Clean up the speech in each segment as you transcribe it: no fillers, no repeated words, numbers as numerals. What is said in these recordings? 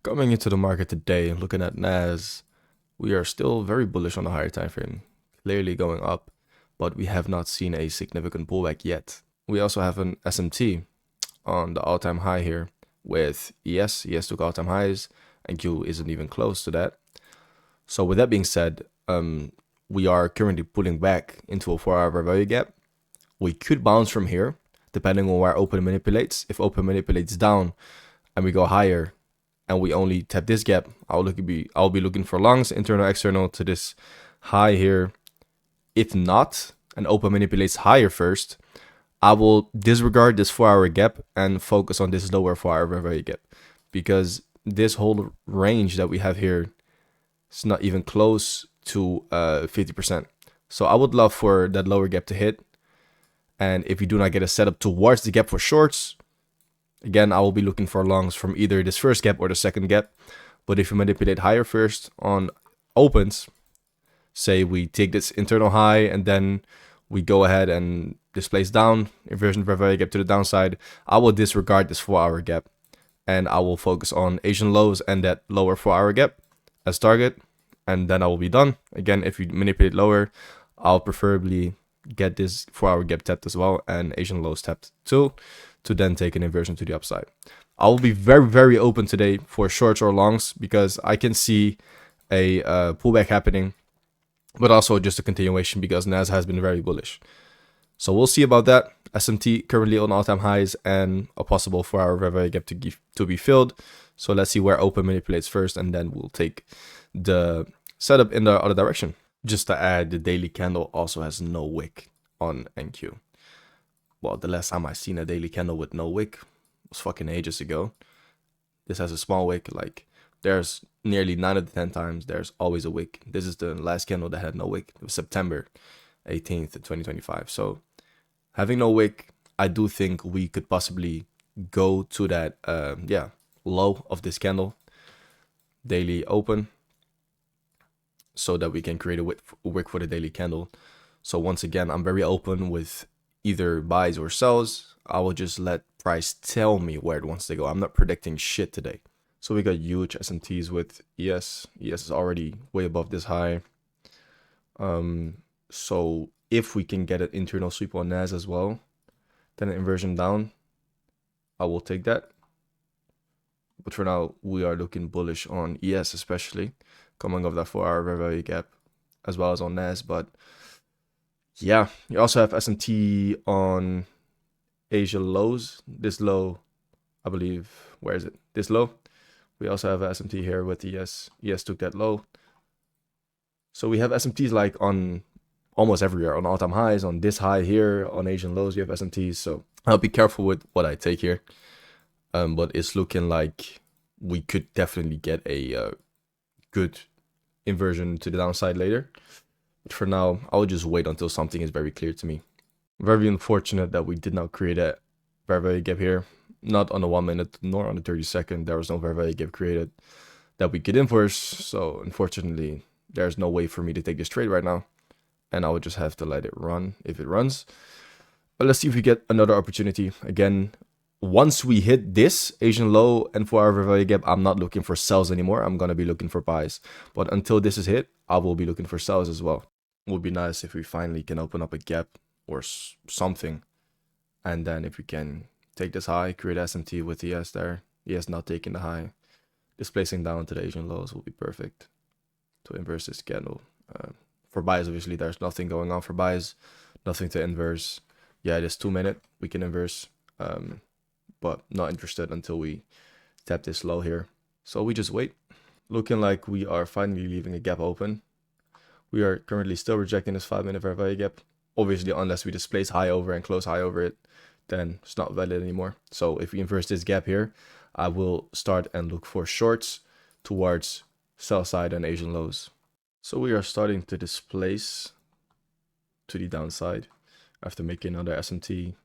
Coming into the market today, looking at Nas, we are still very bullish on the higher time frame, clearly going up, but we have not seen a significant pullback yet. We also have an SMT on the all-time high here with ES. ES took all-time highs, and Q isn't even close to that. So with that being said, we are currently pulling back into a 4-hour value gap. We could bounce from here, depending on where open manipulates. If open manipulates down and we go higher, and we only tap this gap, I'll be looking for longs, internal, external to this high here. If not, and open manipulates higher first, I will disregard this 4-hour gap and focus on this lower 4-hour value gap, because this whole range that we have here is not even close to 50%. So I would love for that lower gap to hit. And if we do not get a setup towards the gap for shorts, again, I will be looking for longs from either this first gap or the second gap. But if we manipulate higher first on opens, say we take this internal high and then we go ahead and displace down, inversion of value gap to the downside, I will disregard this 4-hour gap and I will focus on Asian lows and that lower 4-hour gap as target. And then I will be done. Again, if you manipulate lower, I'll preferably get this 4-hour gap tapped as well and Asian lows tapped too, to then take an inversion to the upside. I will be very, very open today for shorts or longs because I can see a pullback happening, but also just a continuation because Nas has been very bullish. So we'll see about that. SMT currently on all-time highs and a possible 4-hour value gap to be filled. So let's see where open manipulates first, and then we'll take the setup in the other direction. Just to add, the daily candle also has no wick on NQ. Well, the last time I seen a daily candle with no wick was fucking ages ago. This has a small wick. Like, there's nearly 9 out of 10 times there's always a wick. This is the last candle that had no wick. It was September 18th, 2025. So having no wick, I do think we could possibly go to that low of this candle, daily open, so that we can create a wick for the daily candle. So once again, I'm very open with either buys or sells. I will just let price tell me where it wants to go. I'm not predicting shit today. So we got huge SMTs with ES. ES is already way above this high. So if we can get an internal sweep on NAS as well, then an inversion down, I will take that. But for now, we are looking bullish on ES, especially coming off that 4-hour value gap, as well as on NAS. But yeah, you also have SMT on Asia lows. This low, I believe, where is it? This low. We also have SMT here with ES. ES took that low. So we have SMTs like on almost everywhere, on all-time highs, on this high here, on Asian lows, you have SMTs. So I'll be careful with what I take here. But it's looking like we could definitely get a good inversion to the downside later. But for now, I'll just wait until something is very clear to me. Very unfortunate that we did not create a fair value gap here. Not on the 1 minute nor on the 30-second. There was no fair value gap created that we could inverse. So unfortunately, there's no way for me to take this trade right now. And I would just have to let it run if it runs. But let's see if we get another opportunity. Again, once we hit this Asian low and 4-hour value gap, I'm not looking for sells anymore. I'm going to be looking for buys. But until this is hit, I will be looking for sells as well. It would be nice if we finally can open up a gap or something. And then if we can take this high, create SMT with ES there. ES not taking the high. Displacing down to the Asian lows will be perfect to inverse this candle. For buys, obviously, there's nothing going on for buys. Nothing to inverse. Yeah, this 2 minute, we can inverse. But not interested until we tap this low here. So we just wait. Looking like we are finally leaving a gap open. We are currently still rejecting this 5-minute fair value gap. Obviously, unless we displace high over and close high over it, then it's not valid anymore. So if we inverse this gap here, I will start and look for shorts towards sell side and Asian lows. So we are starting to displace to the downside after making another SMT,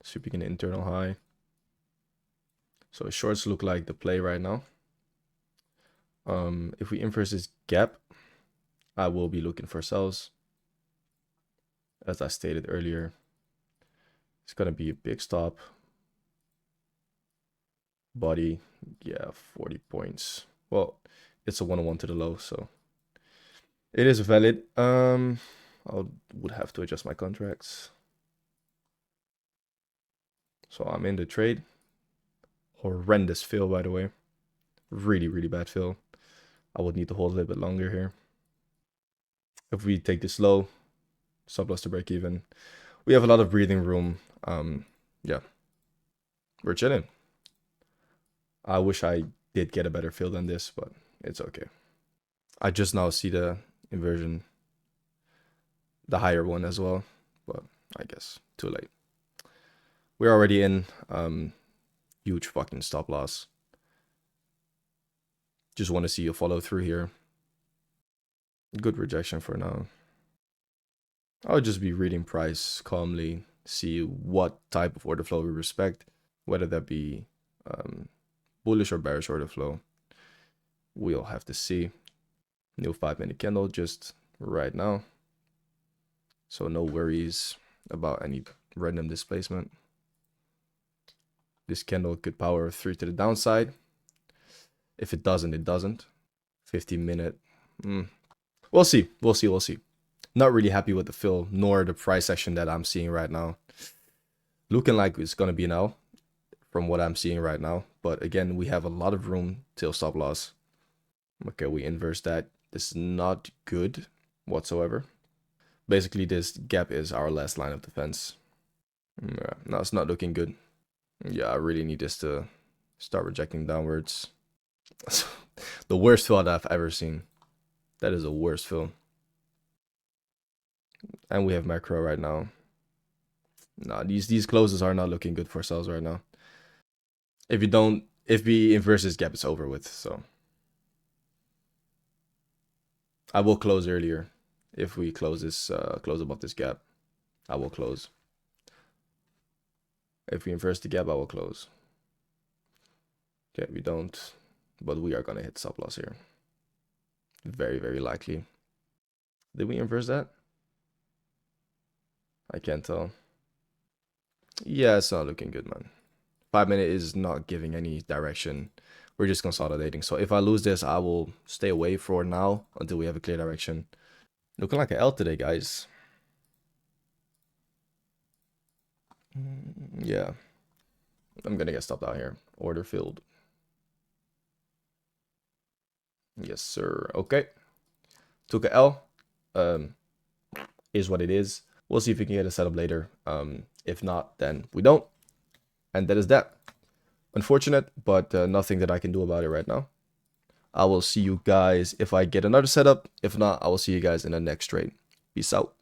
sweeping an internal high. So shorts look like the play right now. If we inverse this gap, I will be looking for sells. As I stated earlier, it's going to be a big stop. Body, Yeah, 40 points. Well, it's a 101 to the low, so it is valid. I would have to adjust my contracts. So I'm in the trade. Horrendous fill, by the way. Really, really bad fill. I would need to hold a little bit longer here. If we take this low, stop loss to break even, we have a lot of breathing room. Yeah, we're chilling. I wish I did get a better fill than this, but it's okay. I just now see the inversion, the higher one as well, but I guess too late. We're already in. Huge fucking stop loss. Just want to see you follow through here. Good rejection for now. I'll just be reading price calmly, see what type of order flow we respect, whether that be bullish or bearish order flow. We'll have to see. New 5-minute candle just right now. So no worries about any random displacement. This candle could power through to the downside. If it doesn't, it doesn't. 15-minute. We'll see. We'll see. We'll see. Not really happy with the fill, nor the price action that I'm seeing right now. Looking like it's going to be an L from what I'm seeing right now. But again, we have a lot of room till stop loss. Okay, we inverse that. This is not good whatsoever. Basically, this gap is our last line of defense. Yeah, no, it's not looking good. Yeah, I really need this to start rejecting downwards. The worst fill that I've ever seen. That is the worst fill. And we have macro right now. No, these closes are not looking good for sales right now. If we inverse this gap, it's over with. So I will close earlier. If we close this, close above this gap, I will close. If we inverse the gap, I will close. Okay, we don't, but we are gonna hit stop loss here. Very, very likely. Did we inverse that? I can't tell. Yeah, it's not looking good, man. 5-minute is not giving any direction. We're just consolidating. So if I lose this, I will stay away for now until we have a clear direction. Looking like an L today, guys. Yeah. I'm gonna get stopped out here. Order filled. Yes, sir. Okay. Took a L. Is what it is. We'll see if we can get a setup later. If not, then we don't. And that is that. Unfortunate, but nothing that I can do about it right now. I will see you guys if I get another setup. If not, I will see you guys in the next trade. Peace out.